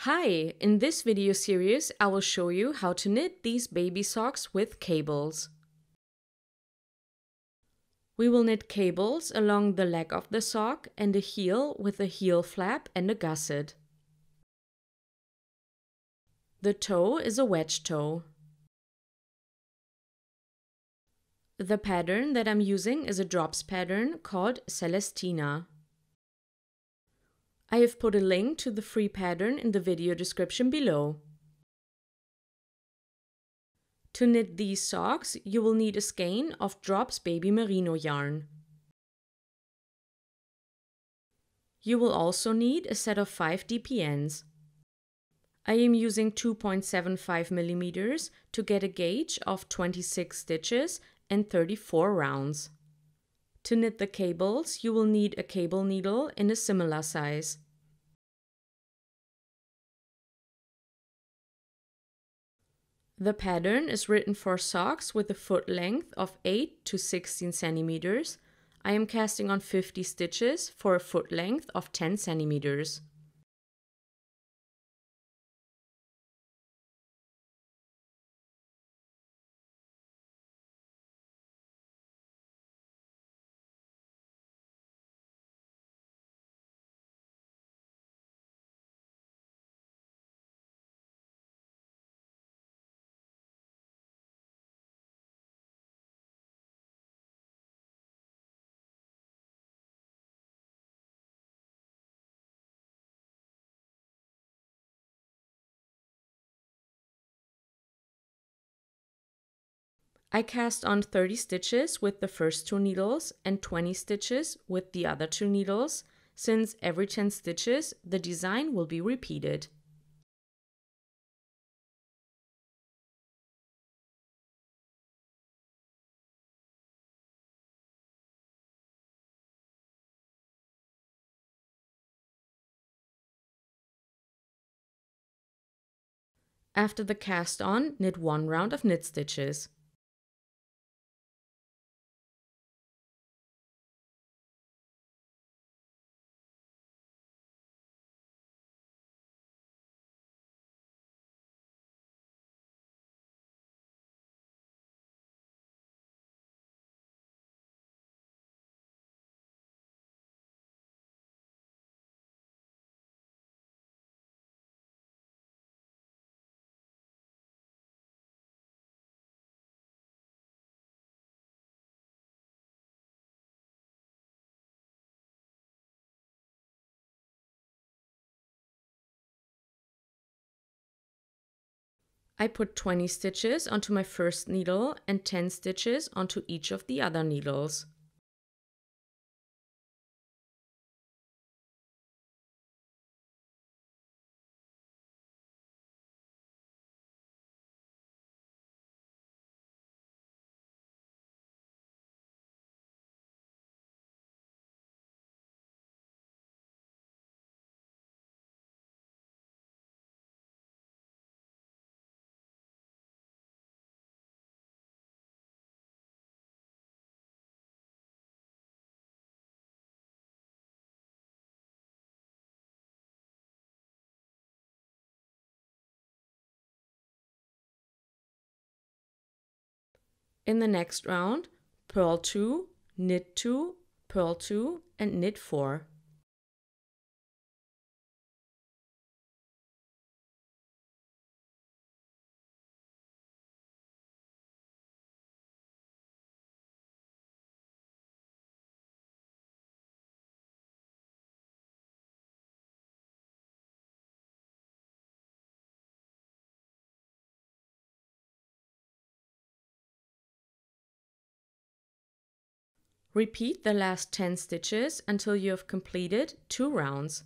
Hi, in this video series I will show you how to knit these baby socks with cables. We will knit cables along the leg of the sock and the heel with a heel flap and a gusset. The toe is a wedge toe. The pattern that I'm using is a drops pattern called CELESTINA. I have put a link to the free pattern in the video description below. To knit these socks, you will need a skein of Drops Baby Merino yarn. You will also need a set of 5 DPNs. I am using 2.75 millimeters to get a gauge of 26 stitches and 34 rounds. To knit the cables, you will need a cable needle in a similar size. The pattern is written for socks with a foot length of 8 to 16 centimeters. I am casting on 50 stitches for a foot length of 10 centimeters. I cast on 30 stitches with the first 2 needles and 20 stitches with the other 2 needles, since every 10 stitches the design will be repeated. After the cast on, knit 1 round of knit stitches. I put 20 stitches onto my first needle and 10 stitches onto each of the other needles. In the next round, purl 2, knit 2, purl 2 and knit 4. Repeat the last 10 stitches until you have completed 2 rounds.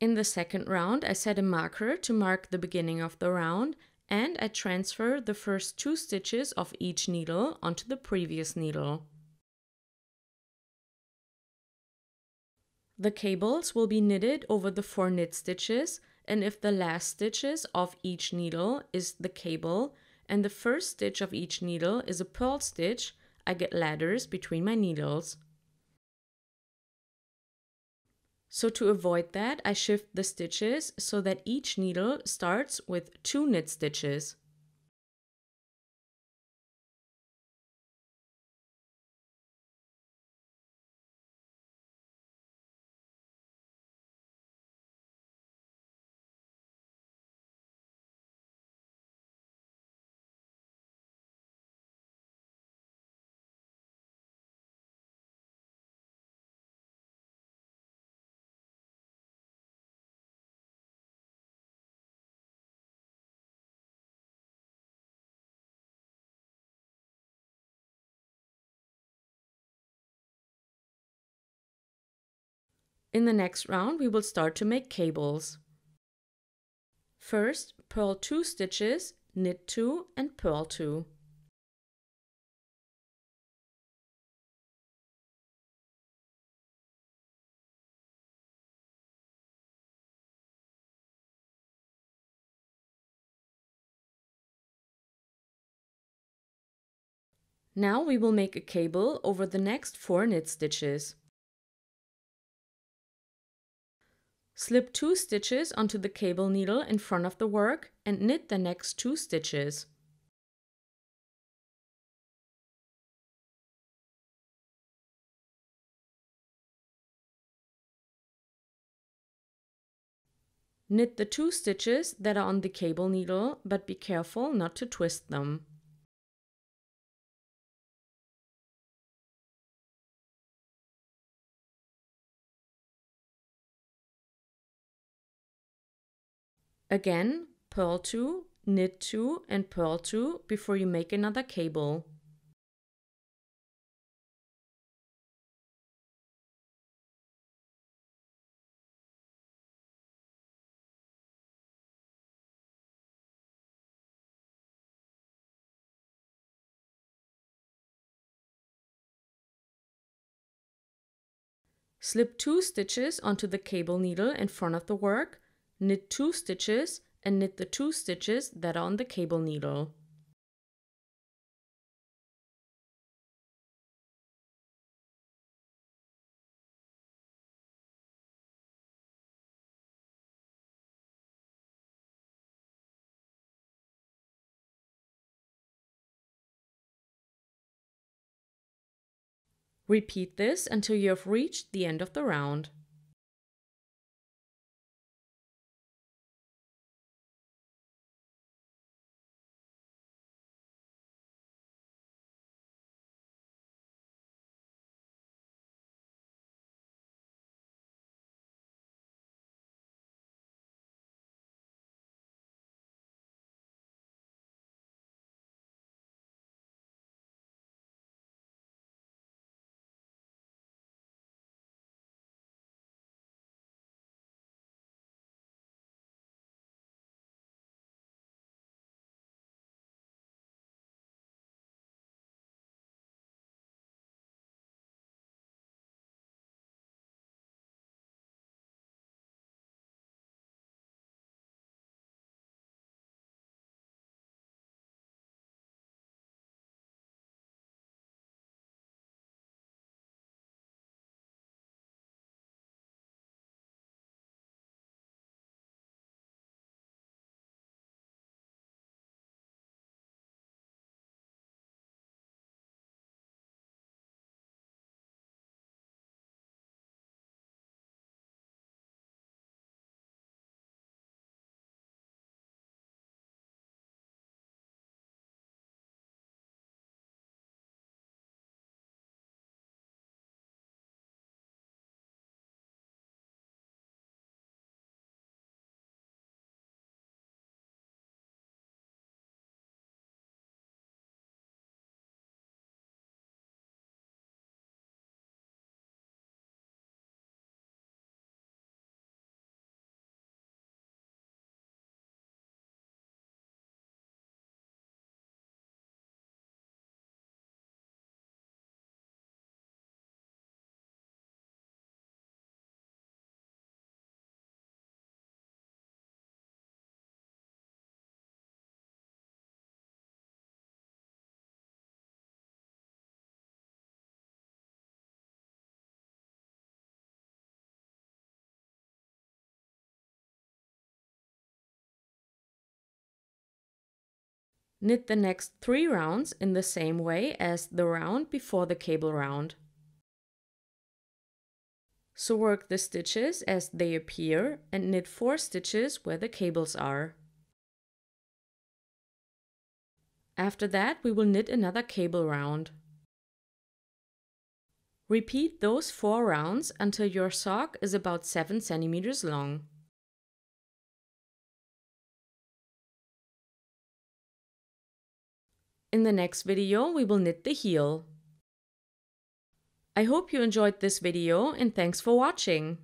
In the second round, I set a marker to mark the beginning of the round, and I transfer the first 2 stitches of each needle onto the previous needle. The cables will be knitted over the 4 knit stitches, and if the last stitches of each needle is the cable and the first stitch of each needle is a purl stitch, I get ladders between my needles. So to avoid that, I shift the stitches so that each needle starts with 2 knit stitches. In the next round, we will start to make cables. First, purl 2 stitches, knit 2 and purl 2. Now we will make a cable over the next 4 knit stitches. Slip 2 stitches onto the cable needle in front of the work and knit the next 2 stitches. Knit the 2 stitches that are on the cable needle, but be careful not to twist them. Again, purl 2, knit 2 and purl 2 before you make another cable. Slip 2 stitches onto the cable needle in front of the work, knit 2 stitches and knit the 2 stitches that are on the cable needle. Repeat this until you have reached the end of the round. Knit the next 3 rounds in the same way as the round before the cable round. So work the stitches as they appear and knit 4 stitches where the cables are. After that, we will knit another cable round. Repeat those 4 rounds until your sock is about 7 centimeters long. In the next video, we will knit the heel. I hope you enjoyed this video and thanks for watching.